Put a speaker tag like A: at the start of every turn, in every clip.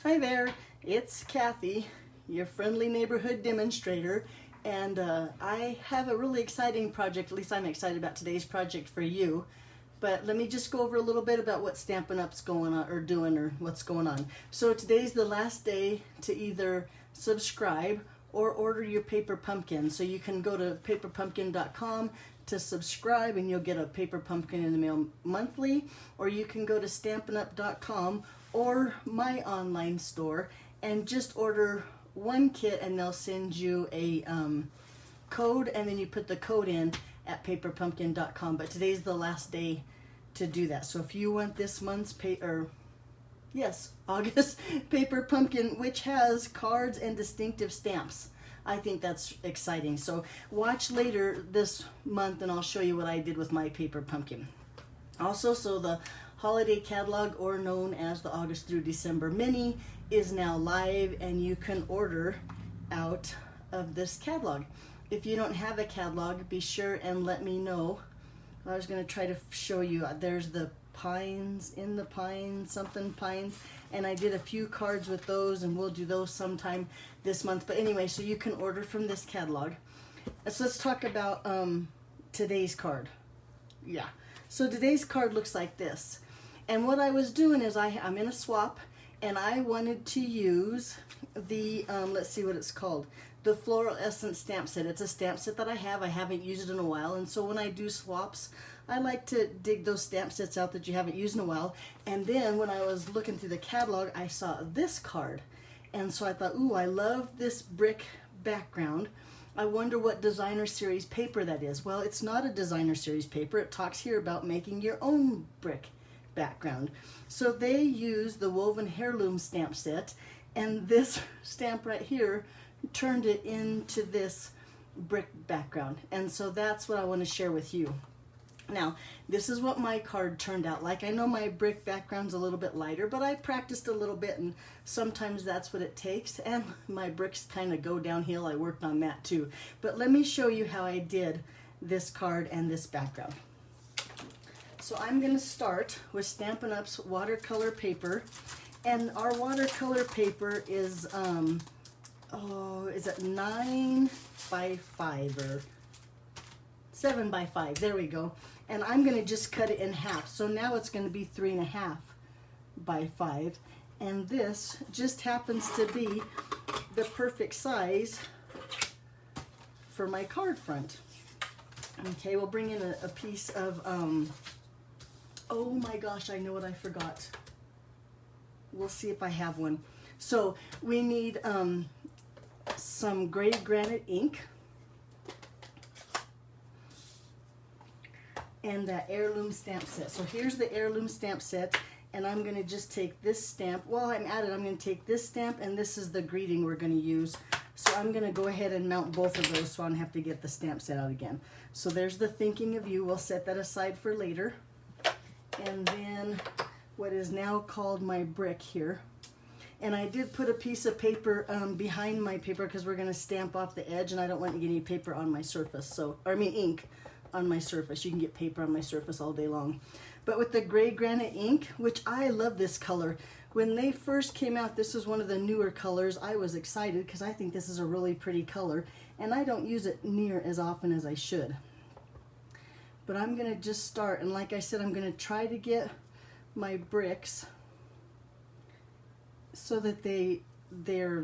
A: Hi there, it's Kathy, your friendly neighborhood demonstrator, and I have a really exciting project. At least I'm excited about today's project for you. But let me just go over a little bit about what Stampin' Up's going on, or doing, or what's going on. So today's the last day to either subscribe or order your paper pumpkin. So you can go to paperpumpkin.com to subscribe and you'll get a paper pumpkin in the mail monthly, or you can go to stampinup.com or my online store and just order one kit and they'll send you a code, and then you put the code in at paperpumpkin.com. But today's the last day to do that. So if you want this month's August paper pumpkin, which has cards and distinctive stamps, I think that's exciting. So watch later this month and I'll show you what I did with my paper pumpkin. Also, so the holiday catalog, or known as the August through December mini, is now live and you can order out of this catalog. If you don't have a catalog, be sure and let me know. I was going to try to show you. There's the pines, in the pines, something pines, and I did a few cards with those, and we'll do those sometime this month. But anyway, so you can order from this catalog. So let's talk about today's card. Yeah, so today's card looks like this. And what I was doing is I'm in a swap, and I wanted to use the, let's see what it's called, the Floral Essence stamp set. It's a stamp set that I haven't used it in a while, and so when I do swaps, I like to dig those stamp sets out that you haven't used in a while. And then when I was looking through the catalog, I saw this card, and so I thought, ooh, I love this brick background. I wonder what designer series paper that is. Well, it's not a designer series paper. It talks here about making your own brick background. So they use the woven heirloom stamp set, and this stamp right here turned it into this brick background. And so that's what I want to share with you. Now, this is what my card turned out like. I know my brick background's a little bit lighter, but I practiced a little bit, and sometimes that's what it takes. And my bricks kind of go downhill. I worked on that too. But let me show you how I did this card and this background. So I'm going to start with Stampin' Up's watercolor paper. And our watercolor paper is, is it 9 by 5 or 7 by 5? There we go. And I'm going to just cut it in half. So now it's going to be 3.5 by 5. And this just happens to be the perfect size for my card front. Okay, we'll bring in a piece of, oh my gosh, I know what I forgot. We'll see if I have one. So we need some gray granite ink and that heirloom stamp set. So here's the heirloom stamp set, and I'm going to just take this stamp. While I'm at it, I'm going to take this stamp, and this is the greeting we're going to use. So I'm going to go ahead and mount both of those so I don't have to get the stamp set out again. So there's the thinking of you. We'll set that aside for later. And then what is now called my brick here. And I did put a piece of paper behind my paper because we're going to stamp off the edge, and I don't want to get any paper on my surface. So, or I mean ink on my surface. You can get paper on my surface all day long. But with the gray granite ink, which I love this color. When they first came out, this is one of the newer colors. I was excited because I think this is a really pretty color, and I don't use it near as often as I should. But I'm going to just start, and like I said, I'm going to try to get my bricks so that they're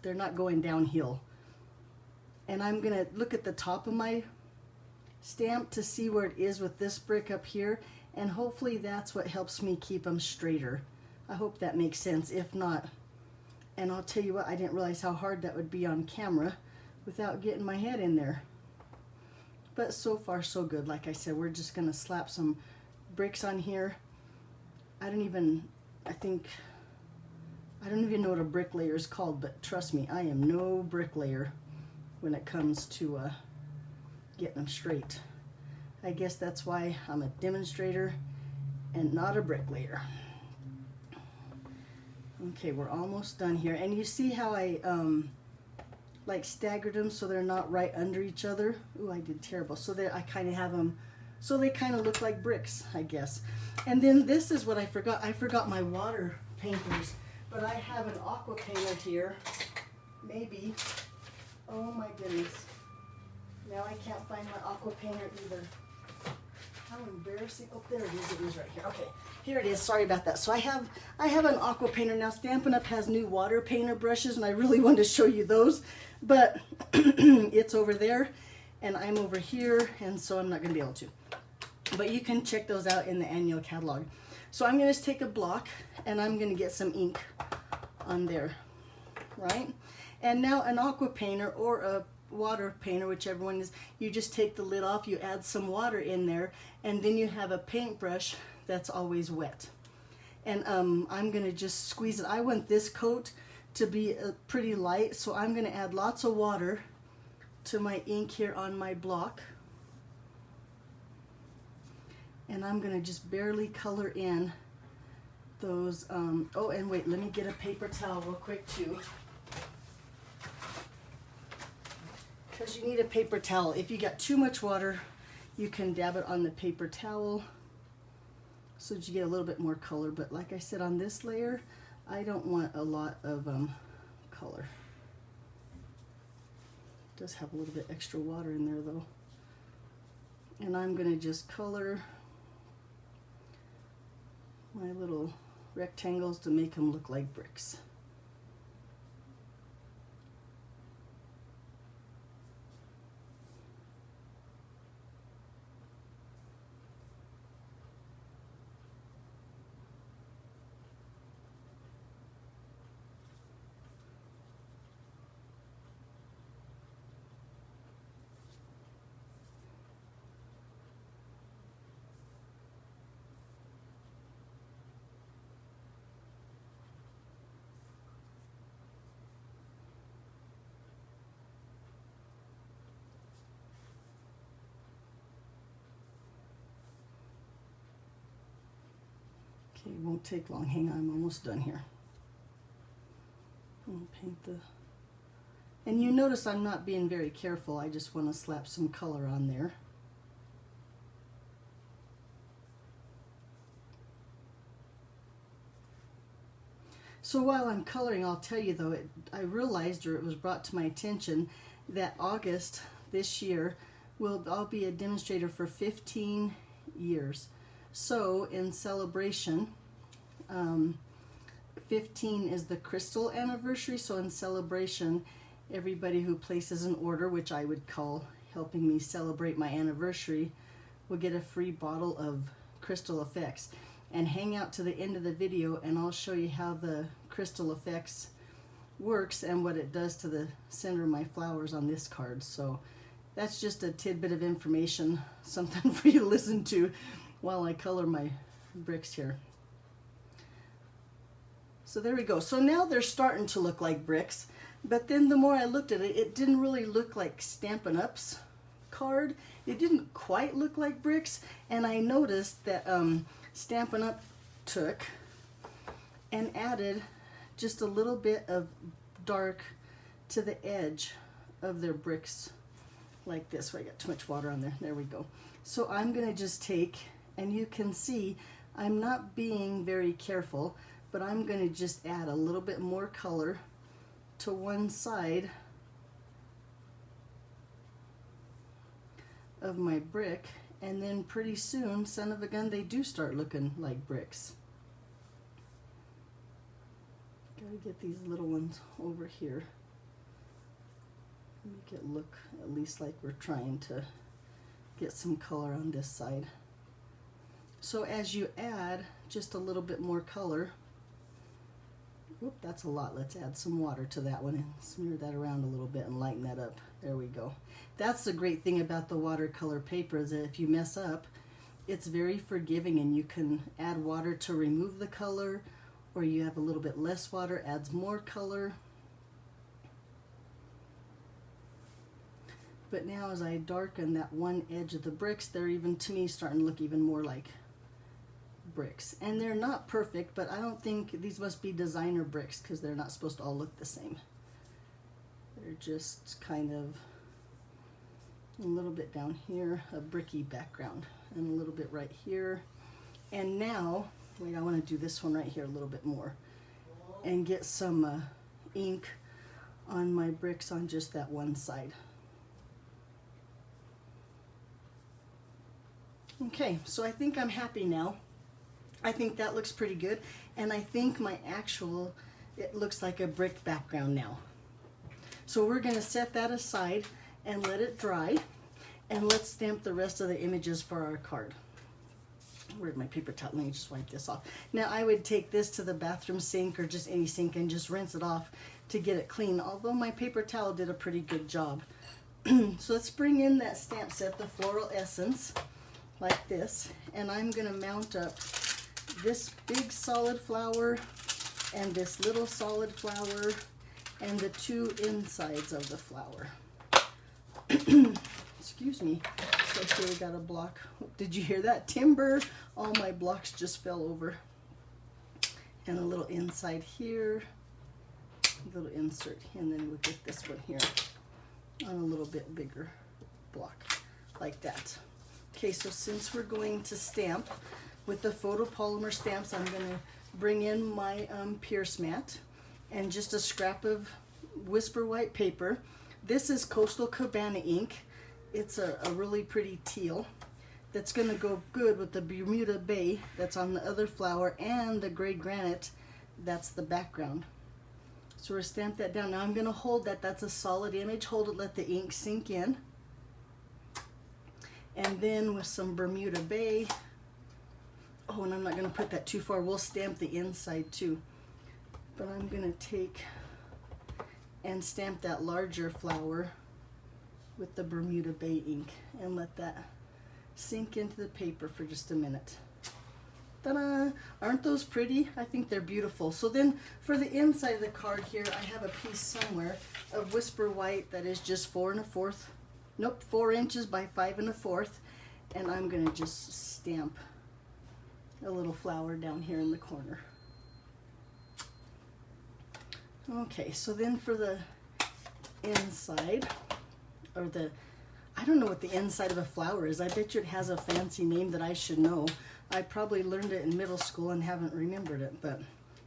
A: not going downhill. And I'm going to look at the top of my stamp to see where it is with this brick up here, and hopefully that's what helps me keep them straighter. I hope that makes sense. If not, and I'll tell you what, I didn't realize how hard that would be on camera without getting my head in there. But so far so good. Like I said, we're just going to slap some bricks on here. I don't even know what a bricklayer is called, but trust me, I am no bricklayer when it comes to getting them straight. I guess that's why I'm a demonstrator and not a bricklayer. Okay, we're almost done here. And you see how I like staggered them so they're not right under each other? Ooh, I did terrible. So that I kind of have them so they kind of look like bricks, I guess. And then this is what I forgot. I forgot my water painters. but I have an aqua painter here. Maybe. Oh my goodness. Now I can't find my aqua painter either. How embarrassing. Oh, there it is. It is right here. Okay, here it is. Sorry about that. So I have an aqua painter. Now Stampin' Up! Has new water painter brushes, and I really wanted to show you those, but it's over there, and I'm over here, and so I'm not going to be able to. But you can check those out in the annual catalog. So I'm going to take a block, and I'm going to get some ink on there, right? And now an aqua painter or a water painter, whichever one is, you just take the lid off, you add some water in there, and then you have a paintbrush that's always wet. And I'm going to just squeeze it. I want this coat to be pretty light, so I'm going to add lots of water to my ink here on my block. And I'm going to just barely color in those, oh, and wait, let me get a paper towel real quick too. Because you need a paper towel. If you got too much water, you can dab it on the paper towel so that you get a little bit more color. But like I said, on this layer, I don't want a lot of color. It does have a little bit extra water in there though. And I'm going to just color my little rectangles to make them look like bricks. Okay, it won't take long. Hang on, I'm almost done here. I'll paint the... And you notice I'm not being very careful. I just want to slap some color on there. So while I'm coloring, I'll tell you though, I realized, or it was brought to my attention, that August this year I'll be a demonstrator for 15 years. So in celebration, 15 is the crystal anniversary, so in celebration, everybody who places an order, which I would call helping me celebrate my anniversary, will get a free bottle of Crystal Effects. And hang out to the end of the video and I'll show you how the Crystal Effects works and what it does to the center of my flowers on this card. So that's just a tidbit of information, something for you to listen to while I color my bricks here. So there we go. So now they're starting to look like bricks, but then the more I looked at it, it didn't really look like Stampin' Up's card. It didn't quite look like bricks, and I noticed that Stampin' Up took and added just a little bit of dark to the edge of their bricks like this. Where I got too much water on there. There we go. So I'm going to just take, and you can see I'm not being very careful, but I'm going to just add a little bit more color to one side of my brick, and then pretty soon, son of a gun, they do start looking like bricks. Gotta get these little ones over here. Make it look at least like we're trying to get some color on this side. So as you add just a little bit more color, whoop, that's a lot. Let's add some water to that one and smear that around a little bit and lighten that up. There we go. That's the great thing about the watercolor paper, is that if you mess up, it's very forgiving, and you can add water to remove the color, or you have a little bit less water, adds more color. But now as I darken that one edge of the bricks, they're even, to me, starting to look even more like bricks. And they're not perfect, but I don't think these must be designer bricks, because they're not supposed to all look the same. They're just kind of a little bit down here, a bricky background, and a little bit right here. And now, wait, I want to do this one right here a little bit more. and get some ink on my bricks on just that one side. Okay, so I think I'm happy now. I think that looks pretty good, and I think my actual, it looks like a brick background now. So we're going to set that aside and let it dry, and let's stamp the rest of the images for our card. Where'd my paper towel? Let me just wipe this off. Now I would take this to the bathroom sink or just any sink and just rinse it off to get it clean, although my paper towel did a pretty good job. So let's bring in that stamp set, the Floral Essence, like this, and I'm going to mount up this big solid flower and this little solid flower and the two insides of the flower. Excuse me. So here we got a block. Did you hear that? Timber. All my blocks just fell over. And a little inside here. A little insert. And then we'll get this one here on a little bit bigger block. Like that. Okay, so since we're going to stamp with the photopolymer stamps, I'm going to bring in my Pierce mat and just a scrap of Whisper White paper. This is Coastal Cabana ink. It's a really pretty teal that's going to go good with the Bermuda Bay that's on the other flower and the gray granite that's the background. So we're stamp that down. Now I'm going to hold that. That's a solid image. Hold it, let the ink sink in. And then with some Bermuda Bay. Oh, and I'm not going to put that too far. We'll stamp the inside too. But I'm going to take and stamp that larger flower with the Bermuda Bay ink and let that sink into the paper for just a minute. Ta-da! Aren't those pretty? I think they're beautiful. So then for the inside of the card here, I have a piece somewhere of Whisper White that is just 4 1/4. Nope, 4 inches by 5 1/4. And I'm going to just stamp a little flower down here in the corner. Okay, so then for the inside, or the, I don't know what the inside of a flower is. I bet you it has a fancy name that I should know. I probably learned it in middle school and haven't remembered it, but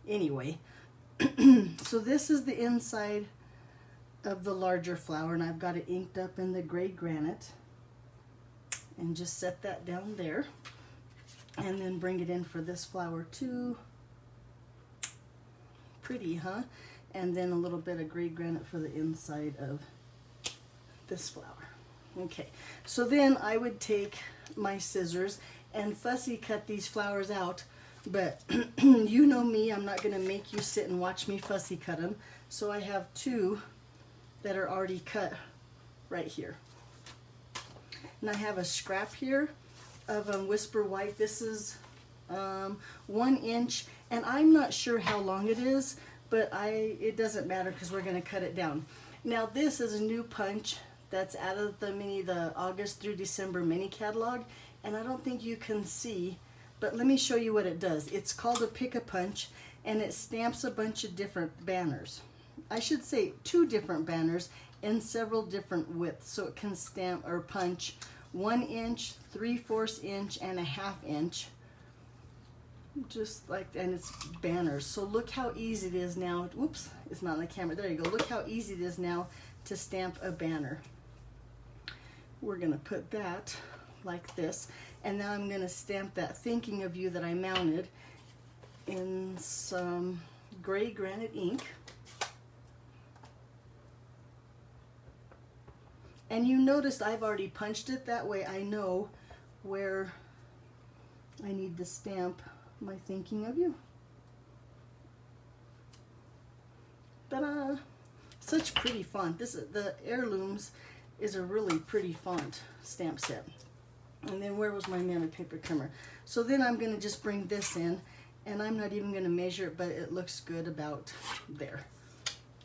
A: anyway. So this is the inside of the larger flower, and I've got it inked up in the gray granite. And just set that down there. And then bring it in for this flower too. Pretty, huh? And then a little bit of gray granite for the inside of this flower. Okay, so then I would take my scissors and fussy cut these flowers out, but you know me, I'm not going to make you sit and watch me fussy cut them. So I have 2 that are already cut right here. And I have a scrap here of Whisper White. This is 1 inch, and I'm not sure how long it is, but it doesn't matter because we're going to cut it down. Now this is a new punch that's out of the August through December mini catalog, and I don't think you can see, but let me show you what it does. It's called a Pick-a-Punch, and it stamps a bunch of different banners. I should say 2 different banners in several different widths, so it can stamp or punch 1 inch, 3/4 inch, and a 1/2 inch. Just like, and it's banners. So look how easy it is now. Oops, it's not on the camera. There you go. Look how easy it is now to stamp a banner. We're going to put that like this, and now I'm going to stamp that Thinking of You that I mounted in some gray granite ink. And you noticed I've already punched it. That way I know where I need to stamp my Thinking of You. Ta-da! Such pretty font. This is the Heirlooms is a really pretty font stamp set. And then where was my Mammoth paper trimmer? So then I'm going to just bring this in, and I'm not even going to measure it, but it looks good about there.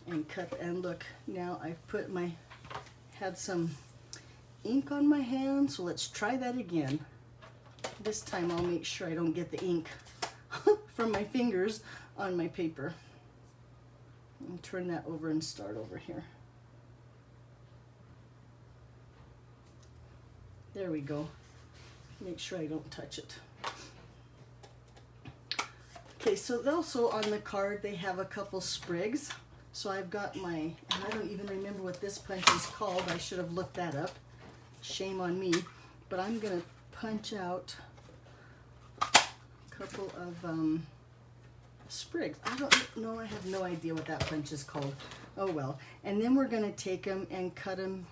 A: And cut, and look, now I've put had some ink on my hand, so let's try that again. This time I'll make sure I don't get the ink from my fingers on my paper. And turn that over and start over here. There we go. Make sure I don't touch it. Okay, so also on the card they have a couple sprigs. So I've got my, and I don't even remember what this punch is called. I should have looked that up. Shame on me. But I'm going to punch out a couple of sprigs. I don't know, I have no idea what that punch is called. Oh well. And then we're going to take them and cut them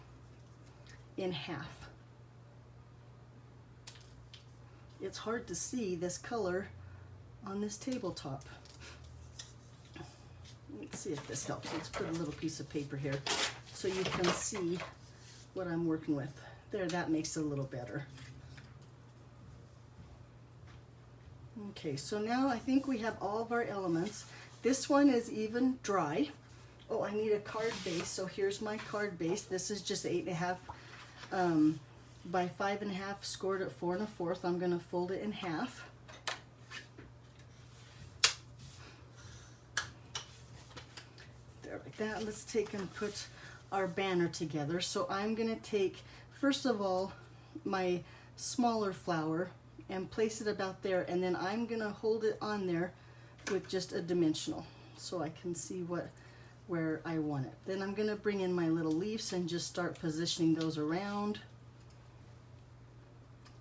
A: in half. It's hard to see this color on this tabletop. Let's see if this helps. Let's put a little piece of paper here so you can see what I'm working with. There, that makes it a little better. Okay, so now I think we have all of our elements. This one is even dry. Oh, I need a card base, so here's my card base. This is just 8.5 by 5.5, scored at 4 1/4. I'm going to fold it in half. There, like that. Let's take and put our banner together. So I'm going to take, first of all, my smaller flower and place it about there, and then I'm going to hold it on there with just a dimensional so I can see where I want it. Then I'm going to bring in my little leaves and just start positioning those around,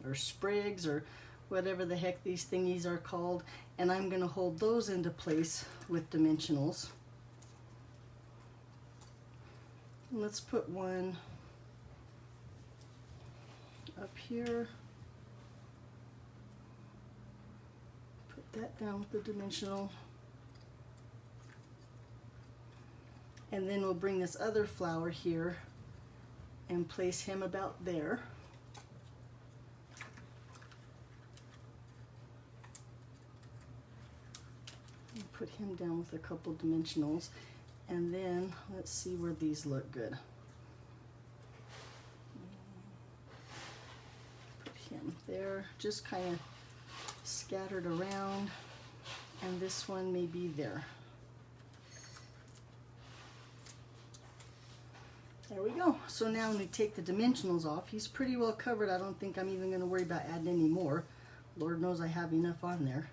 A: or sprigs, or whatever the heck these thingies are called, and I'm going to hold those into place with dimensionals. Let's put one up here. Put that down with the dimensional. And then we'll bring this other flower here and place him about there. And put him down with a couple dimensionals. And then let's see where these look good. Put him there, just kind of scattered around, and this one may be there. There we go. So now when we take the dimensionals off, he's pretty well covered. I don't think I'm even going to worry about adding any more. Lord knows I have enough on there.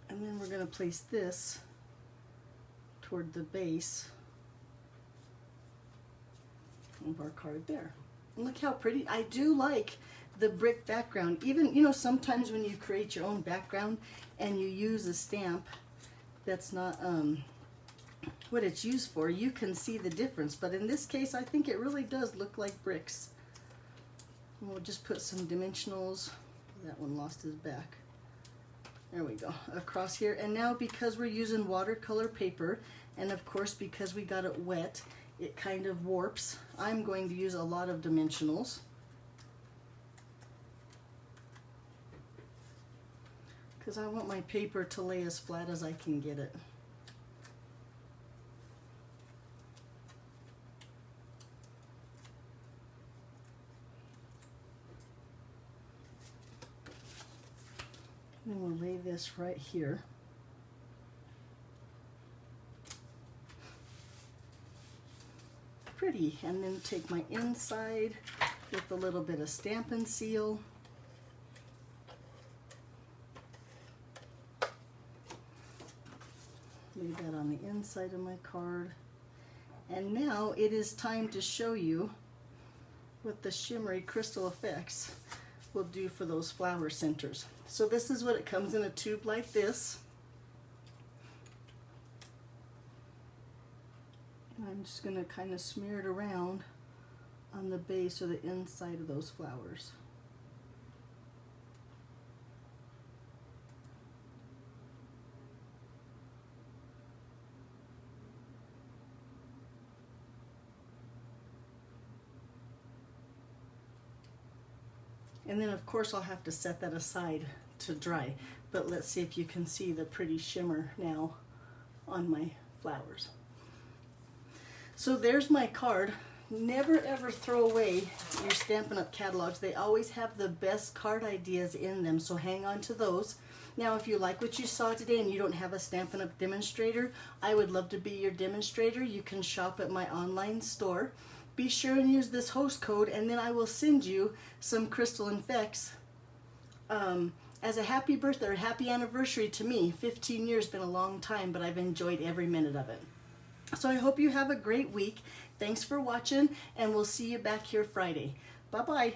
A: And then we're going to place this toward the base of our card there. And look how pretty. I do like the brick background. Even, you know, sometimes when you create your own background and you use a stamp that's not what it's used for, you can see the difference. But in this case, I think it really does look like bricks. And we'll just put some dimensionals. That one lost his back. There we go, across here. And now because we're using watercolor paper, and of course because we got it wet, it kind of warps, I'm going to use a lot of dimensionals. Because I want my paper to lay as flat as I can get it. Then we'll lay this right here. Pretty. And then take my inside with a little bit of Stampin' Seal. Lay that on the inside of my card. And now it is time to show you what the shimmery crystal effects will do for those flower centers. So this is what it comes in, a tube like this. And I'm just going to kind of smear it around on the base or the inside of those flowers. And then of course I'll have to set that aside to dry. But let's see if you can see the pretty shimmer now on my flowers. So there's my card. Never ever throw away your Stampin' Up! Catalogs. They always have the best card ideas in them, so hang on to those. Now, if you like what you saw today and you don't have a Stampin' Up! Demonstrator, I would love to be your demonstrator. You can shop at my online store. Be sure and use this host code, and then I will send you some Crystal Effects as a happy birthday or happy anniversary to me. 15 years been a long time, but I've enjoyed every minute of it. So I hope you have a great week. Thanks for watching, and we'll see you back here Friday. Bye-bye.